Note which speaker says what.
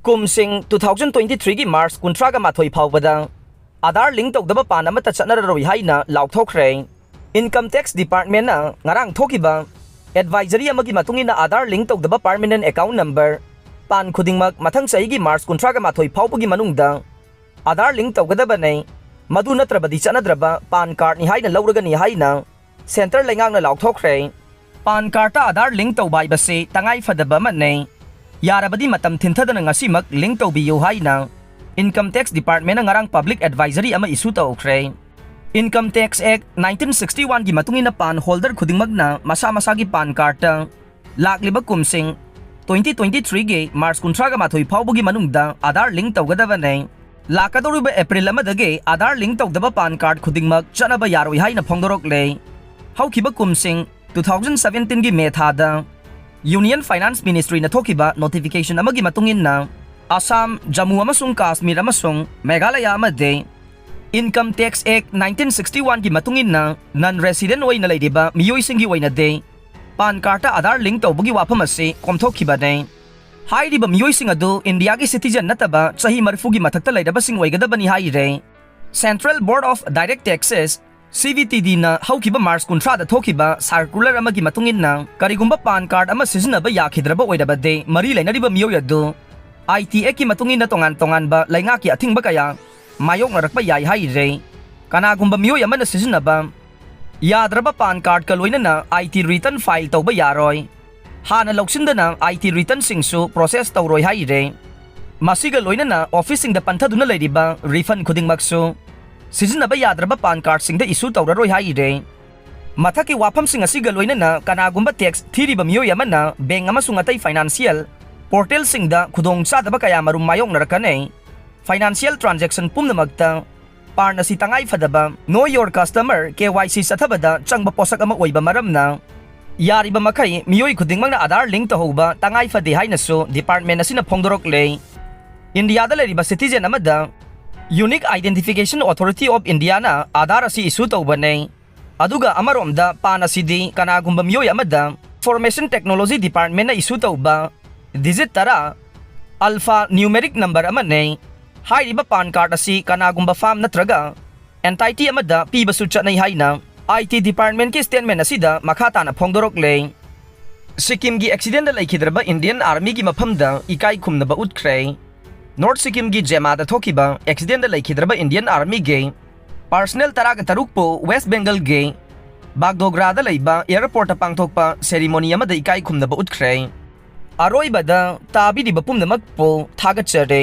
Speaker 1: Kumsing 2023 gi March 13 Faobada Aadhaar link tawdaba pan Amatta Chatnararoi Haina Laothokhre Income Tax Department na ngarang thokiba advisory amagi matungina Aadhaar link tawdaba permanent account number pan khudingmak mathang sahi gi March 13 faubagi manungda Aadhaar link tawgadaba nei madu natrabadi chanadraba pan card ni haina lauraga ni haina center lengang na Laothokhre pan card ta Aadhaar link tawbai base tangai fadaba man nei Yarabadi matam thintadana ngasimak link tawbiyo haina Income Tax Department na ngarang public advisory ama isu tawkhre Income Tax Act 1961 gi matungina pan holder khudingmag na masa-masagi pan card ta lakliba Kumsing 2023 gi March 13 faubagi manungda Aadhaar link tawgadaba nei lakadoriba April amadagi Aadhaar link tawdaba pan card khudingmag chanaba yaroi haina phongdorokle haukiba Kumsing 2017 gi May thada Union Finance Ministry na thokiba notification amagi matungin na Assam, Jammu amasung Kashmir amasung Meghalaya amade Income Tax Act 1961 gi matungin na non-resident way na laydiba miyoy singi way na de pan karta Aadhaar link tawbagi wapam ase komthokiba ne hairiba miyoy sing adu India gi citizen nataba sahi marfugi mathakta laydaba sing waygadaba ni haire Central Board of Direct Taxes CVTD na haukiba March 13 da thokiba circular amagi matungin na karigumba pan card ama sizinaba yakhidraba oidabade mari lainariba miyoy adu ITA ki matungin na tongan ba laingaki athingba kaya mayok narakpa yai haire kanagumba miyoy ama na sizinaba yadraba pan card kaloina na IT return file tawba yaroi hana loksinda na IT return singsu process tawroi haire masiga loina na office sing da panthaduna lairiba refund khuding maksu Sizinaba yadraba pan card sing da isu tawraroi haire mathaki wapam sing asiga loina na kanagumba tax thiriba miyoy ama na bank amasung atay financial portal sing da khudong sadaba kaya marum mayong narakane financial transaction pumnamagta parna si tangay fadaba know your customer KYC sathabada changba posak ama oiba maram na yariba makai miyoy khudingmang na Aadhaar link tahoba tangay fadi haina so department na sina phongdorokle India da lariba citizen amada Unique Identification Authority of India na Aadhaar asi isu tawbane aduga amaromda pana sidi kanagumba miyoy amada Information Technology Department na isu tawba digit tara alpha numeric number amane hairiba pan card asi kanagumba farm natraga entity amada pibasu chatnai haina IT Department ki statement asida makhata na phongdorokle Sikkim gi accident laikhidraba Indian Army gi maphamda ikai khumnaba utkre North Sikkim gi Jemada thokiba accident laikhidraba Indian Army ge personnel taraga tarukpo West Bengal ge Bagdogra da laiba airport pangthokpa ceremony amada ikai khumnaba utkre Aroibada tabi di bapumnamak po thagatchare